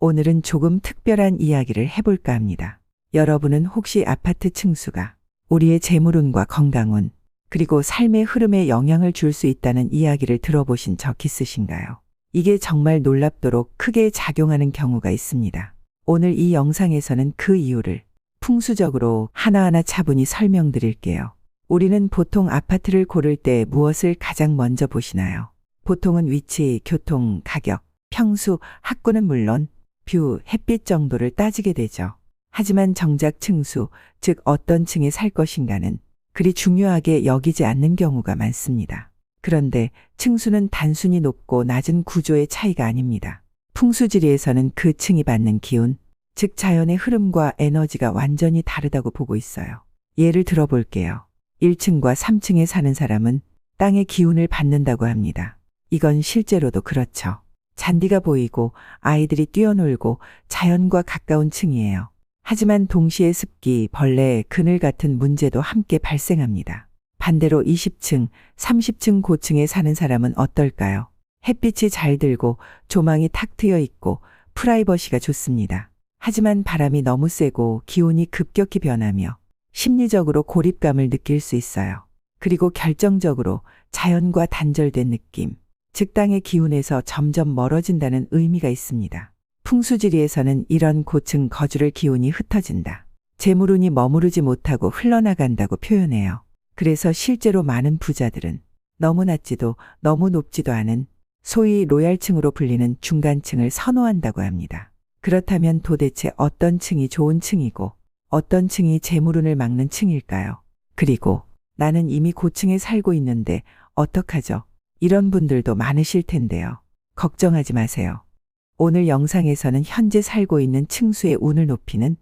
오늘은 조금 특별한 이야기를 해볼까 합니다. 여러분은 혹시 아파트 층수가 우리의 재물운과 건강운, 그리고 삶의 흐름에 영향을 줄 수 있다는 이야기를 들어보신 적 있으신가요? 이게 정말 놀랍도록 크게 작용하는 경우가 있습니다. 오늘 이 영상에서는 그 이유를 풍수적으로 하나하나 차분히 설명드릴게요. 우리는 보통 아파트를 고를 때 무엇을 가장 먼저 보시나요? 보통은 위치, 교통, 가격, 평수, 학구는 물론 뷰, 햇빛 정도를 따지게 되죠. 하지만 정작 층수, 즉 어떤 층에 살 것인가는 그리 중요하게 여기지 않는 경우가 많습니다. 그런데 층수는 단순히 높고 낮은 구조의 차이가 아닙니다. 풍수지리에서는 그 층이 받는 기운, 즉 자연의 흐름과 에너지가 완전히 다르다고 보고 있어요. 예를 들어볼게요. 1층과 3층에 사는 사람은 땅의 기운을 받는다고 합니다. 이건 실제로도 그렇죠. 잔디가 보이고 아이들이 뛰어놀고 자연과 가까운 층이에요. 하지만 동시에 습기, 벌레, 그늘 같은 문제도 함께 발생합니다. 반대로 20층, 30층 고층에 사는 사람은 어떨까요? 햇빛이 잘 들고 조망이 탁 트여 있고 프라이버시가 좋습니다. 하지만 바람이 너무 세고 기온이 급격히 변하며 심리적으로 고립감을 느낄 수 있어요. 그리고 결정적으로 자연과 단절된 느낌, 즉 땅의 기운에서 점점 멀어진다는 의미가 있습니다. 풍수지리에서는 이런 고층 거주를 기운이 흩어진다, 재물운이 머무르지 못하고 흘러나간다고 표현해요. 그래서 실제로 많은 부자들은 너무 낮지도 너무 높지도 않은 소위 로얄층으로 불리는 중간층을 선호한다고 합니다. 그렇다면 도대체 어떤 층이 좋은 층이고 어떤 층이 재물운을 막는 층일까요? 그리고 나는 이미 고층에 살고 있는데 어떡하죠? 이런 분들도 많으실 텐데요. 걱정하지 마세요. 오늘 영상에서는 현재 살고 있는 층수의 운을 높이는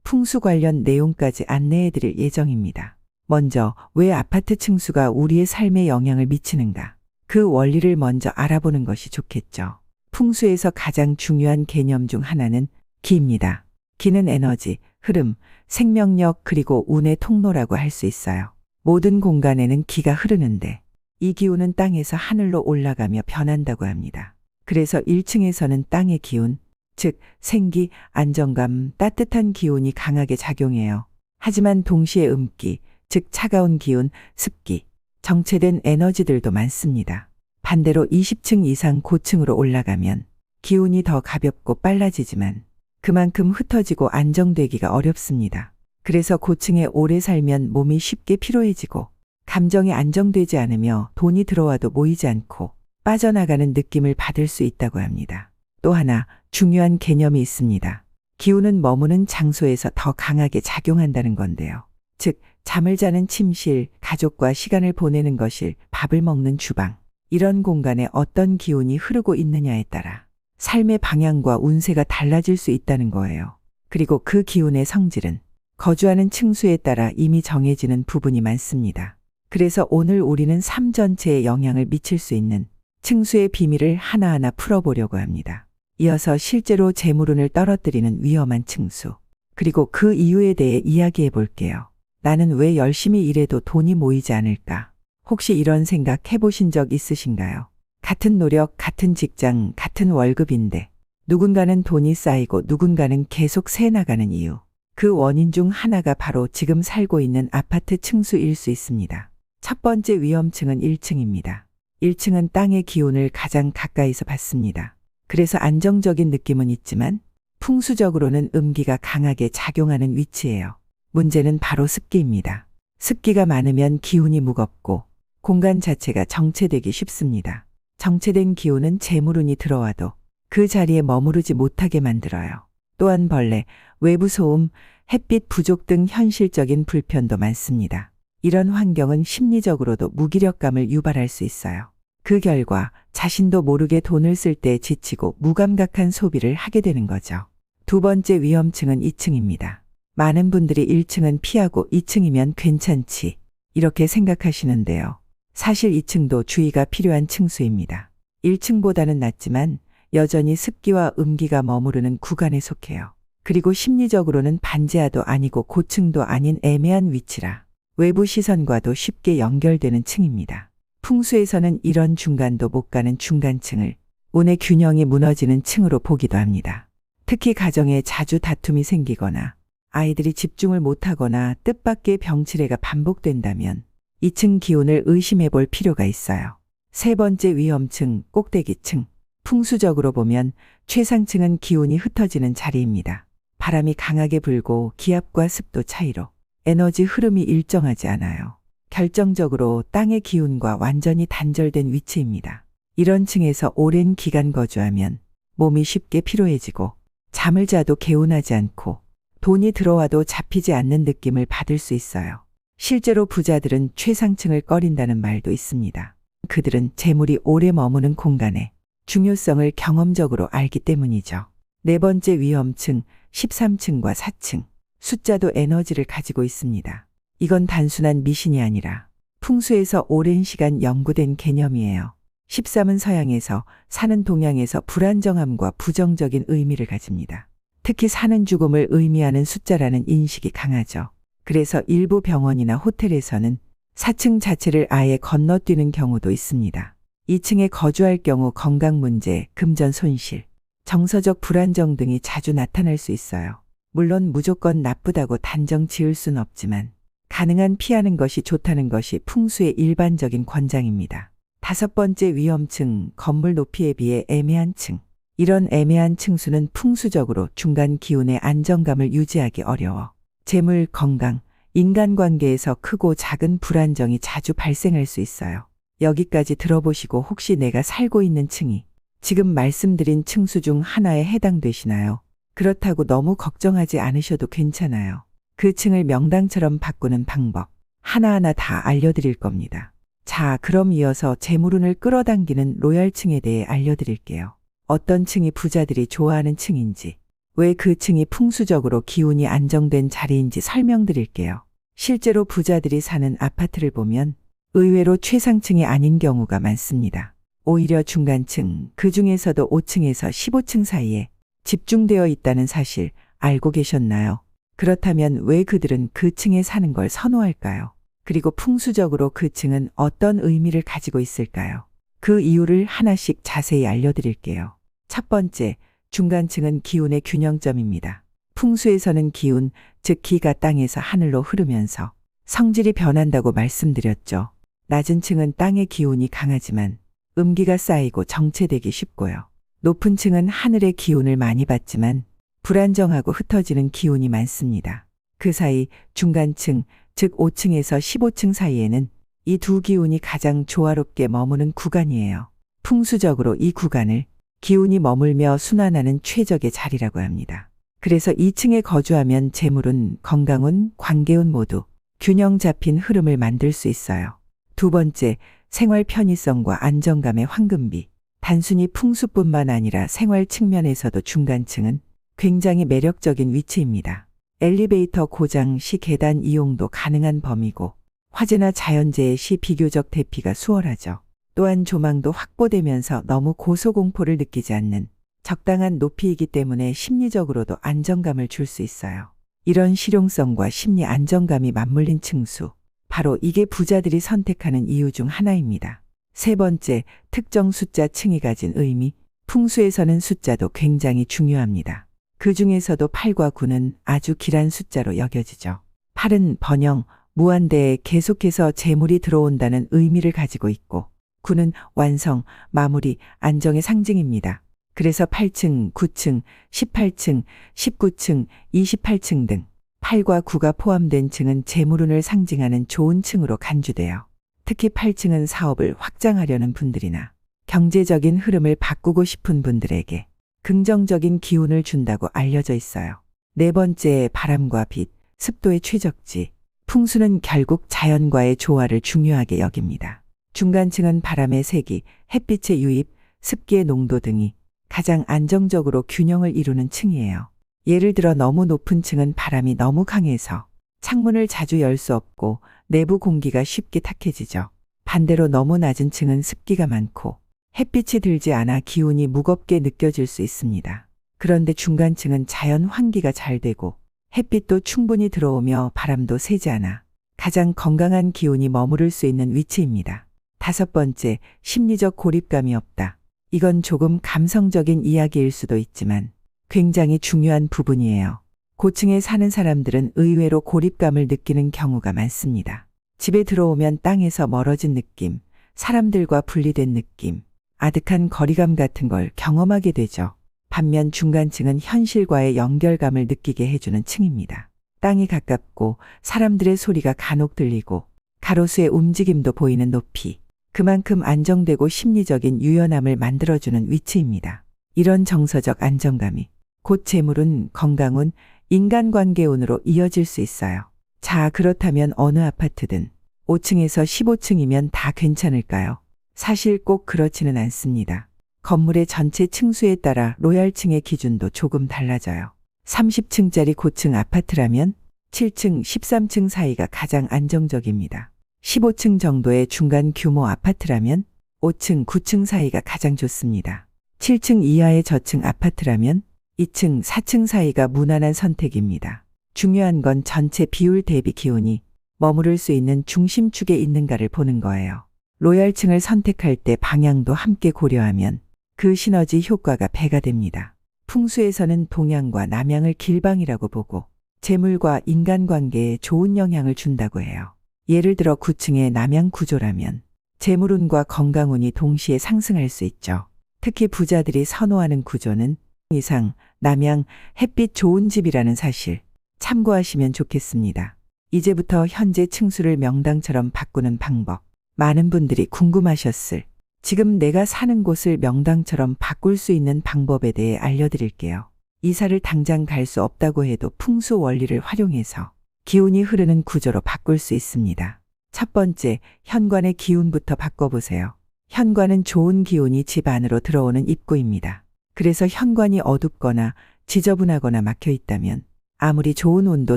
풍수 관련 내용까지 안내해 드릴 예정입니다. 먼저 왜 아파트 층수가 우리의 삶에 영향을 미치는가? 그 원리를 먼저 알아보는 것이 좋겠죠. 풍수에서 가장 중요한 개념 중 하나는 기입니다. 기는 에너지, 흐름, 생명력 그리고 운의 통로라고 할 수 있어요. 모든 공간에는 기가 흐르는데 이 기운은 땅에서 하늘로 올라가며 변한다고 합니다. 그래서 1층에서는 땅의 기운, 즉 생기, 안정감, 따뜻한 기운이 강하게 작용해요. 하지만 동시에 음기, 즉 차가운 기운, 습기, 정체된 에너지들도 많습니다. 반대로 20층 이상 고층으로 올라가면 기운이 더 가볍고 빨라지지만 그만큼 흩어지고 안정되기가 어렵습니다. 그래서 고층에 오래 살면 몸이 쉽게 피로해지고 감정이 안정되지 않으며 돈이 들어와도 모이지 않고 빠져나가는 느낌을 받을 수 있다고 합니다. 또 하나 중요한 개념이 있습니다. 기운은 머무는 장소에서 더 강하게 작용한다는 건데요. 즉 잠을 자는 침실, 가족과 시간을 보내는 거실, 밥을 먹는 주방, 이런 공간에 어떤 기운이 흐르고 있느냐에 따라 삶의 방향과 운세가 달라질 수 있다는 거예요. 그리고 그 기운의 성질은 거주하는 층수에 따라 이미 정해지는 부분이 많습니다. 그래서 오늘 우리는 삶 전체에 영향을 미칠 수 있는 층수의 비밀을 하나하나 풀어보려고 합니다. 이어서 실제로 재물운을 떨어뜨리는 위험한 층수, 그리고 그 이유에 대해 이야기해 볼게요. 나는 왜 열심히 일해도 돈이 모이지 않을까? 혹시 이런 생각 해보신 적 있으신가요? 같은 노력, 같은 직장, 같은 월급인데 누군가는 돈이 쌓이고 누군가는 계속 새나가는 이유. 그 원인 중 하나가 바로 지금 살고 있는 아파트 층수일 수 있습니다. 첫 번째 위험층은 1층입니다. 1층은 땅의 기운을 가장 가까이서 받습니다. 그래서 안정적인 느낌은 있지만 풍수적으로는 음기가 강하게 작용하는 위치예요. 문제는 바로 습기입니다. 습기가 많으면 기운이 무겁고 공간 자체가 정체되기 쉽습니다. 정체된 기운은 재물운이 들어와도 그 자리에 머무르지 못하게 만들어요. 또한 벌레, 외부 소음, 햇빛 부족 등 현실적인 불편도 많습니다. 이런 환경은 심리적으로도 무기력감을 유발할 수 있어요. 그 결과 자신도 모르게 돈을 쓸 때 지치고 무감각한 소비를 하게 되는 거죠. 두 번째 위험층은 2층입니다. 많은 분들이 1층은 피하고 2층이면 괜찮지, 이렇게 생각하시는데요. 사실 2층도 주의가 필요한 층수입니다. 1층보다는 낫지만 여전히 습기와 음기가 머무르는 구간에 속해요. 그리고 심리적으로는 반지하도 아니고 고층도 아닌 애매한 위치라 외부 시선과도 쉽게 연결되는 층입니다. 풍수에서는 이런 중간도 못 가는 중간층을 운의 균형이 무너지는 층으로 보기도 합니다. 특히 가정에 자주 다툼이 생기거나 아이들이 집중을 못하거나 뜻밖의 병치레가 반복된다면 2층 기운을 의심해 볼 필요가 있어요. 세 번째 위험층, 꼭대기층. 풍수적으로 보면 최상층은 기운이 흩어지는 자리입니다. 바람이 강하게 불고 기압과 습도 차이로 에너지 흐름이 일정하지 않아요. 결정적으로 땅의 기운과 완전히 단절된 위치입니다. 이런 층에서 오랜 기간 거주하면 몸이 쉽게 피로해지고 잠을 자도 개운하지 않고 돈이 들어와도 잡히지 않는 느낌을 받을 수 있어요. 실제로 부자들은 최상층을 꺼린다는 말도 있습니다. 그들은 재물이 오래 머무는 공간의 중요성을 경험적으로 알기 때문이죠. 네 번째 위험층, 13층과 4층. 숫자도 에너지를 가지고 있습니다. 이건 단순한 미신이 아니라 풍수에서 오랜 시간 연구된 개념이에요. 13은 서양에서, 4는 동양에서 불안정함과 부정적인 의미를 가집니다. 특히 4는 죽음을 의미하는 숫자라는 인식이 강하죠. 그래서 일부 병원이나 호텔에서는 4층 자체를 아예 건너뛰는 경우도 있습니다. 2층에 거주할 경우 건강 문제, 금전 손실, 정서적 불안정 등이 자주 나타날 수 있어요. 물론 무조건 나쁘다고 단정 지을 순 없지만 가능한 피하는 것이 좋다는 것이 풍수의 일반적인 권장입니다. 다섯 번째 위험층, 건물 높이에 비해 애매한 층. 이런 애매한 층수는 풍수적으로 중간 기운의 안정감을 유지하기 어려워 재물, 건강, 인간관계에서 크고 작은 불안정이 자주 발생할 수 있어요. 여기까지 들어보시고 혹시 내가 살고 있는 층이 지금 말씀드린 층수 중 하나에 해당되시나요? 그렇다고 너무 걱정하지 않으셔도 괜찮아요. 그 층을 명당처럼 바꾸는 방법 하나하나 다 알려드릴 겁니다. 자, 그럼 이어서 재물운을 끌어당기는 로얄층에 대해 알려드릴게요. 어떤 층이 부자들이 좋아하는 층인지, 왜 그 층이 풍수적으로 기운이 안정된 자리인지 설명드릴게요. 실제로 부자들이 사는 아파트를 보면 의외로 최상층이 아닌 경우가 많습니다. 오히려 중간층, 그 중에서도 5층에서 15층 사이에 집중되어 있다는 사실 알고 계셨나요? 그렇다면 왜 그들은 그 층에 사는 걸 선호할까요? 그리고 풍수적으로 그 층은 어떤 의미를 가지고 있을까요? 그 이유를 하나씩 자세히 알려드릴게요. 첫 번째, 중간층은 기운의 균형점입니다. 풍수에서는 기운, 즉 기가 땅에서 하늘로 흐르면서 성질이 변한다고 말씀드렸죠. 낮은 층은 땅의 기운이 강하지만 음기가 쌓이고 정체되기 쉽고요. 높은 층은 하늘의 기운을 많이 받지만 불안정하고 흩어지는 기운이 많습니다. 그 사이 중간층, 즉 5층에서 15층 사이에는 이 두 기운이 가장 조화롭게 머무는 구간이에요. 풍수적으로 이 구간을 기운이 머물며 순환하는 최적의 자리라고 합니다. 그래서 2층에 거주하면 재물운, 건강운, 관계운 모두 균형 잡힌 흐름을 만들 수 있어요. 두 번째, 생활 편의성과 안정감의 황금비. 단순히 풍수뿐만 아니라 생활 측면에서도 중간층은 굉장히 매력적인 위치입니다. 엘리베이터 고장 시 계단 이용도 가능한 범위고 화재나 자연재해 시 비교적 대피가 수월하죠. 또한 조망도 확보되면서 너무 고소공포를 느끼지 않는 적당한 높이이기 때문에 심리적으로도 안정감을 줄 수 있어요. 이런 실용성과 심리 안정감이 맞물린 층수. 바로 이게 부자들이 선택하는 이유 중 하나입니다. 세 번째, 특정 숫자 층이 가진 의미. 풍수에서는 숫자도 굉장히 중요합니다. 그 중에서도 8과 9는 아주 길한 숫자로 여겨지죠. 8은 번영, 무한대에 계속해서 재물이 들어온다는 의미를 가지고 있고 9는 완성, 마무리, 안정의 상징입니다. 그래서 8층, 9층, 18층, 19층, 28층 등 8과 9가 포함된 층은 재물운을 상징하는 좋은 층으로 간주돼요. 특히 8층은 사업을 확장하려는 분들이나 경제적인 흐름을 바꾸고 싶은 분들에게 긍정적인 기운을 준다고 알려져 있어요. 네 번째, 바람과 빛, 습도의 최적지. 풍수는 결국 자연과의 조화를 중요하게 여깁니다. 중간층은 바람의 세기, 햇빛의 유입, 습기의 농도 등이 가장 안정적으로 균형을 이루는 층이에요. 예를 들어 너무 높은 층은 바람이 너무 강해서 창문을 자주 열 수 없고 내부 공기가 쉽게 탁해지죠. 반대로 너무 낮은 층은 습기가 많고 햇빛이 들지 않아 기운이 무겁게 느껴질 수 있습니다. 그런데 중간층은 자연 환기가 잘 되고 햇빛도 충분히 들어오며 바람도 세지 않아 가장 건강한 기운이 머무를 수 있는 위치입니다. 다섯 번째, 심리적 고립감이 없다. 이건 조금 감성적인 이야기일 수도 있지만 굉장히 중요한 부분이에요. 고층에 사는 사람들은 의외로 고립감을 느끼는 경우가 많습니다. 집에 들어오면 땅에서 멀어진 느낌, 사람들과 분리된 느낌, 아득한 거리감 같은 걸 경험하게 되죠. 반면 중간층은 현실과의 연결감을 느끼게 해주는 층입니다. 땅이 가깝고 사람들의 소리가 간혹 들리고 가로수의 움직임도 보이는 높이, 그만큼 안정되고 심리적인 유연함을 만들어주는 위치입니다. 이런 정서적 안정감이 곧 재물운, 건강운, 인간관계운으로 이어질 수 있어요. 자, 그렇다면 어느 아파트든 5층에서 15층이면 다 괜찮을까요? 사실 꼭 그렇지는 않습니다. 건물의 전체 층수에 따라 로얄층의 기준도 조금 달라져요. 30층짜리 고층 아파트라면 7층, 13층 사이가 가장 안정적입니다. 15층 정도의 중간 규모 아파트라면 5층, 9층 사이가 가장 좋습니다. 7층 이하의 저층 아파트라면 2층, 4층 사이가 무난한 선택입니다. 중요한 건 전체 비율 대비 기온이 머무를 수 있는 중심축에 있는가를 보는 거예요. 로얄층을 선택할 때 방향도 함께 고려하면 그 시너지 효과가 배가 됩니다. 풍수에서는 동향과 남향을 길방이라고 보고 재물과 인간관계에 좋은 영향을 준다고 해요. 예를 들어 9층의 남향 구조라면 재물운과 건강운이 동시에 상승할 수 있죠. 특히 부자들이 선호하는 구조는 이상, 남향, 햇빛 좋은 집이라는 사실 참고하시면 좋겠습니다. 이제부터 현재 층수를 명당처럼 바꾸는 방법. 많은 분들이 궁금하셨을 지금 내가 사는 곳을 명당처럼 바꿀 수 있는 방법에 대해 알려드릴게요. 이사를 당장 갈 수 없다고 해도 풍수 원리를 활용해서 기운이 흐르는 구조로 바꿀 수 있습니다. 첫 번째, 현관의 기운부터 바꿔보세요. 현관은 좋은 기운이 집 안으로 들어오는 입구입니다. 그래서 현관이 어둡거나 지저분하거나 막혀 있다면 아무리 좋은 운도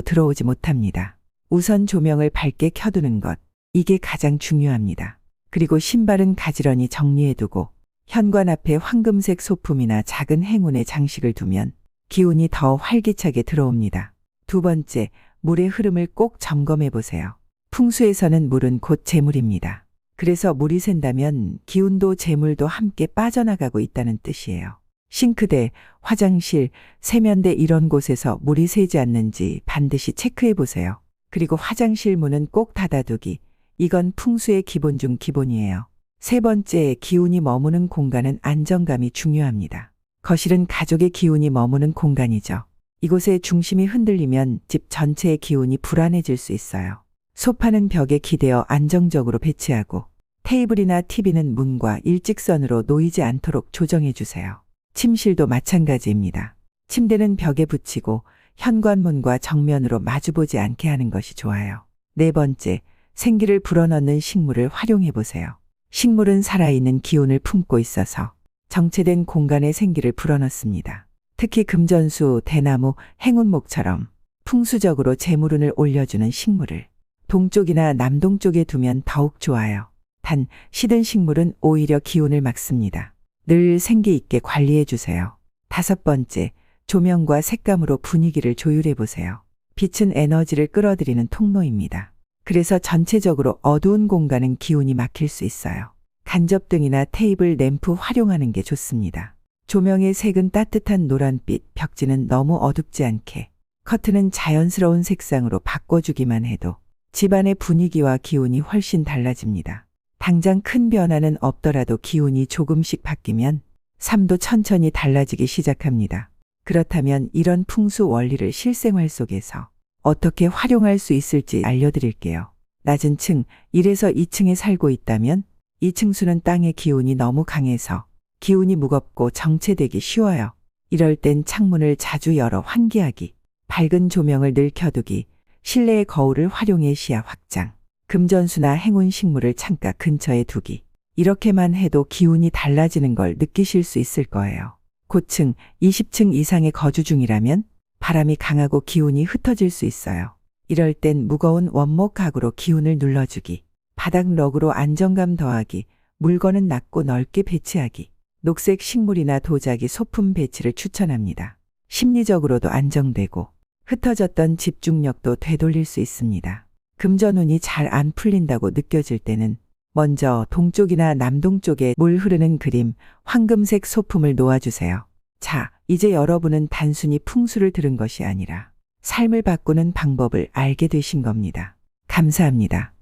들어오지 못합니다. 우선 조명을 밝게 켜두는 것, 이게 가장 중요합니다. 그리고 신발은 가지런히 정리해두고 현관 앞에 황금색 소품이나 작은 행운의 장식을 두면 기운이 더 활기차게 들어옵니다. 두 번째, 물의 흐름을 꼭 점검해 보세요. 풍수에서는 물은 곧 재물입니다. 그래서 물이 샌다면 기운도 재물도 함께 빠져나가고 있다는 뜻이에요. 싱크대, 화장실, 세면대 이런 곳에서 물이 새지 않는지 반드시 체크해 보세요. 그리고 화장실 문은 꼭 닫아두기. 이건 풍수의 기본 중 기본이에요. 세 번째, 기운이 머무는 공간은 안정감이 중요합니다. 거실은 가족의 기운이 머무는 공간이죠. 이곳의 중심이 흔들리면 집 전체의 기운이 불안해질 수 있어요. 소파는 벽에 기대어 안정적으로 배치하고 테이블이나 TV는 문과 일직선으로 놓이지 않도록 조정해 주세요. 침실도 마찬가지입니다. 침대는 벽에 붙이고 현관문과 정면으로 마주보지 않게 하는 것이 좋아요. 네 번째, 생기를 불어넣는 식물을 활용해 보세요. 식물은 살아있는 기운을 품고 있어서 정체된 공간에 생기를 불어넣습니다. 특히 금전수, 대나무, 행운목처럼 풍수적으로 재물운을 올려주는 식물을 동쪽이나 남동쪽에 두면 더욱 좋아요. 단, 시든 식물은 오히려 기운을 막습니다. 늘 생기 있게 관리해 주세요. 다섯 번째, 조명과 색감으로 분위기를 조율해 보세요. 빛은 에너지를 끌어들이는 통로입니다. 그래서 전체적으로 어두운 공간은 기운이 막힐 수 있어요. 간접등이나 테이블 램프 활용하는 게 좋습니다. 조명의 색은 따뜻한 노란빛, 벽지는 너무 어둡지 않게, 커튼은 자연스러운 색상으로 바꿔주기만 해도 집안의 분위기와 기운이 훨씬 달라집니다. 당장 큰 변화는 없더라도 기운이 조금씩 바뀌면 삶도 천천히 달라지기 시작합니다. 그렇다면 이런 풍수 원리를 실생활 속에서 어떻게 활용할 수 있을지 알려드릴게요. 낮은 층 1에서 2층에 살고 있다면 이 층수는 땅의 기운이 너무 강해서 기운이 무겁고 정체되기 쉬워요. 이럴 땐 창문을 자주 열어 환기하기, 밝은 조명을 늘 켜두기, 실내의 거울을 활용해 시야 확장, 금전수나 행운 식물을 창가 근처에 두기. 이렇게만 해도 기운이 달라지는 걸 느끼실 수 있을 거예요. 고층 20층 이상의 거주 중이라면 바람이 강하고 기운이 흩어질 수 있어요. 이럴 땐 무거운 원목 가구로 기운을 눌러주기, 바닥 럭으로 안정감 더하기, 물건은 낮고 넓게 배치하기, 녹색 식물이나 도자기 소품 배치를 추천합니다. 심리적으로도 안정되고 흩어졌던 집중력도 되돌릴 수 있습니다. 금전운이 잘 안 풀린다고 느껴질 때는 먼저 동쪽이나 남동쪽에 물 흐르는 그림, 황금색 소품을 놓아주세요. 자, 이제 여러분은 단순히 풍수를 들은 것이 아니라 삶을 바꾸는 방법을 알게 되신 겁니다. 감사합니다.